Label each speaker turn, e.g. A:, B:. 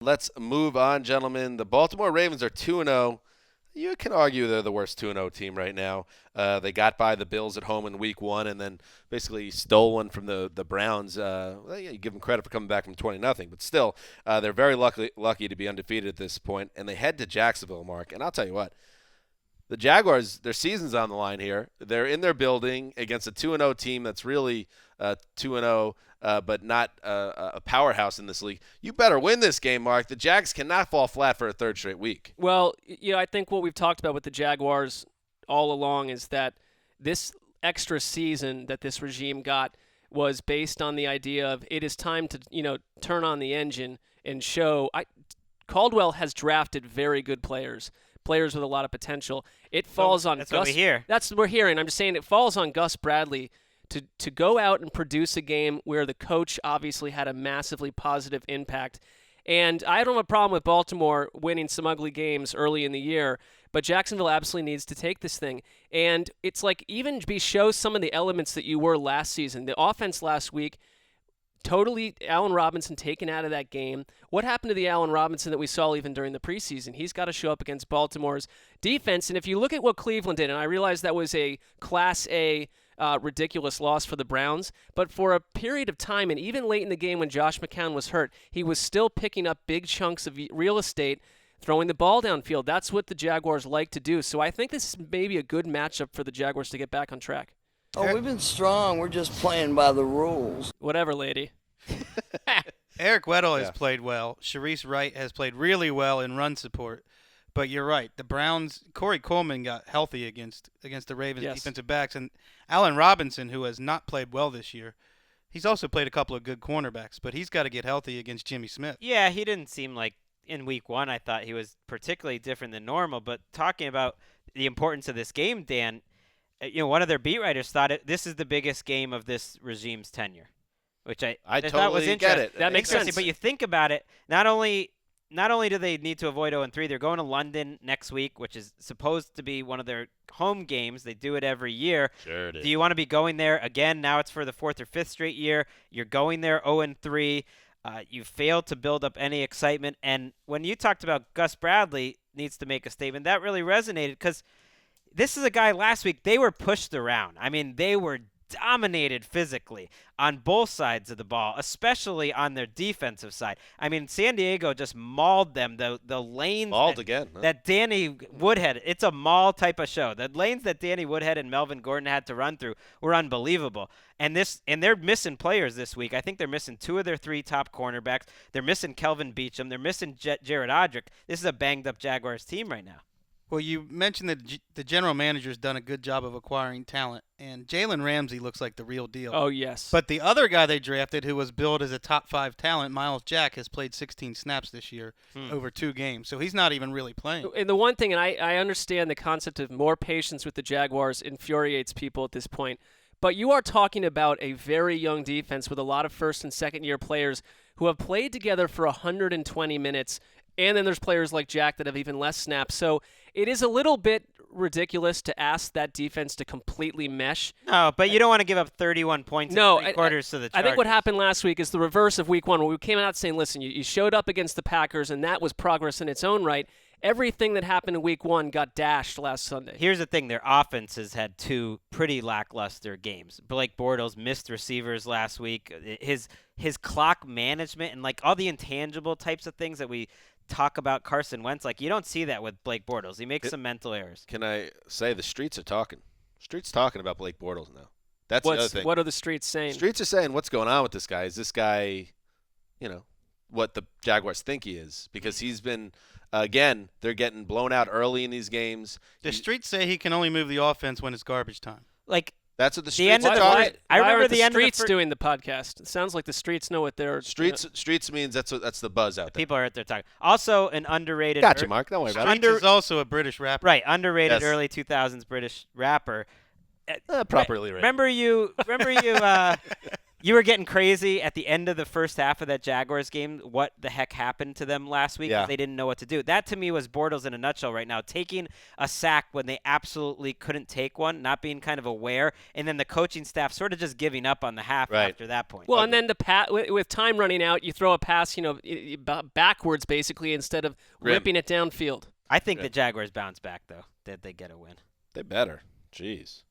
A: Let's move on, gentlemen. The Baltimore Ravens are 2-0. You can argue they're the worst 2-0 team right now. They got by the Bills at home in Week 1 and then basically stole one from the Browns. You give them credit for coming back from 20-0, but still, they're very lucky to be undefeated at this point, and they head to Jacksonville, Mark. And I'll tell you what, the Jaguars, their season's on the line here. They're in their building against a 2-0 team that's really 2-0, but not a powerhouse in this league. You better win this game, Mark. The Jags cannot fall flat for a third straight week.
B: Well, I think what we've talked about with the Jaguars all along is that this extra season that this regime got was based on the idea of it is time to, turn on the engine and show. Caldwell has drafted very good players with a lot of potential. It falls on
C: That's
B: Gus.
C: what we hear.
B: That's what we're hearing. I'm just saying it falls on Gus Bradley to go out and produce a game where the coach obviously had a massively positive impact. And I don't have a problem with Baltimore winning some ugly games early in the year, but Jacksonville absolutely needs to take this thing. And it's like even show some of the elements that you were last season. The offense last week, totally Allen Robinson taken out of that game. What happened to the Allen Robinson that we saw even during the preseason? He's got to show up against Baltimore's defense. And if you look at what Cleveland did, and I realize that was a Class A ridiculous loss for the Browns, but for a period of time, and even late in the game when Josh McCown was hurt, he was still picking up big chunks of real estate, throwing the ball downfield. That's what the Jaguars like to do. So I think this is maybe a good matchup for the Jaguars to get back on track.
D: Oh, we've been strong. We're just playing by the rules.
B: Whatever, lady.
E: Eric Weddle has played well. Sharice Wright has played really well in run support. But you're right. The Browns, Corey Coleman got healthy against the Ravens defensive backs. And Allen Robinson, who has not played well this year, he's also played a couple of good cornerbacks. But he's got to get healthy against Jimmy Smith.
C: Yeah, he didn't seem like in Week 1 I thought he was particularly different than normal. But talking about the importance of this game, Dan, one of their beat writers thought this is the biggest game of this regime's tenure, which I thought was
A: totally
C: interesting.
A: get it.
B: That makes sense.
C: But you think about it, not only do they need to avoid 0-3, they're going to London next week, which is supposed to be one of their home games. They do it every year.
A: Sure it is.
C: Do you want to be going there again? Now it's for the 4th or 5th straight year. You're going there 0-3. You failed to build up any excitement. And when you talked about Gus Bradley needs to make a statement, that really resonated because this is a guy last week, they were pushed around. I mean, they were dominated physically on both sides of the ball, especially on their defensive side. I mean, San Diego just mauled them. The lanes that Danny Woodhead, it's a maul type of show. The lanes that Danny Woodhead and Melvin Gordon had to run through were unbelievable. And they're missing players this week. I think they're missing 2 of their 3 top cornerbacks. They're missing Kelvin Beachum. They're missing Jared Odrick. This is a banged up Jaguars team right now.
E: Well, you mentioned that the general manager's done a good job of acquiring talent, and Jalen Ramsey looks like the real deal.
B: Oh, yes.
E: But the other guy they drafted who was billed as a top 5 talent, Miles Jack, has played 16 snaps this year over 2 games, so he's not even really playing.
B: And the one thing, and I understand the concept of more patience with the Jaguars infuriates people at this point, but you are talking about a very young defense with a lot of first and second year players who have played together for 120 minutes. And then there's players like Jack that have even less snaps. So it is a little bit ridiculous to ask that defense to completely mesh.
C: No, but you don't want to give up 31 points in 3 quarters to the Chargers.
B: I think what happened last week is the reverse of Week 1, where we came out saying, listen, you showed up against the Packers, and that was progress in its own right. Everything that happened in Week 1 got dashed last Sunday.
C: Here's the thing. Their offense has had 2 pretty lackluster games. Blake Bortles missed receivers last week. His clock management and like all the intangible types of things that we talk about Carson Wentz, like you don't see that with Blake Bortles. He makes some mental errors.
A: Can I say the streets are talking? Streets talking about Blake Bortles now. That's the other thing.
B: What are the streets saying?
A: Streets are saying, what's going on with this guy? Is this guy, what the Jaguars think he is? Because he's been, again, they're getting blown out early in these games.
E: The streets say he can only move the offense when it's garbage time.
C: Like,
A: that's what the
C: the
A: streets
C: end of
A: are
C: the
A: talking.
C: I remember
B: the
C: the end
B: streets
C: of the
B: doing the podcast. It sounds like the streets know what they're
A: Streets means that's the buzz out there.
C: people are at their talking. Also, an underrated.
A: Gotcha, Mark. Don't worry about it.
E: Streets is also a British rapper.
C: Right, underrated
A: Yes.
C: early 2000s British rapper.
A: Properly rated.
C: Remember you You were getting crazy at the end of the first half of that Jaguars game. What the heck happened to them last week?
A: Yeah.
C: They didn't know what to do. That to me was Bortles in a nutshell right now. Taking a sack when they absolutely couldn't take one, not being kind of aware, and then the coaching staff sort of just giving up on the half after that point.
B: Well, and then with time running out, you throw a pass, backwards basically instead of ripping it downfield.
C: I think the Jaguars bounce back though. Did they get a win?
A: They better. Jeez.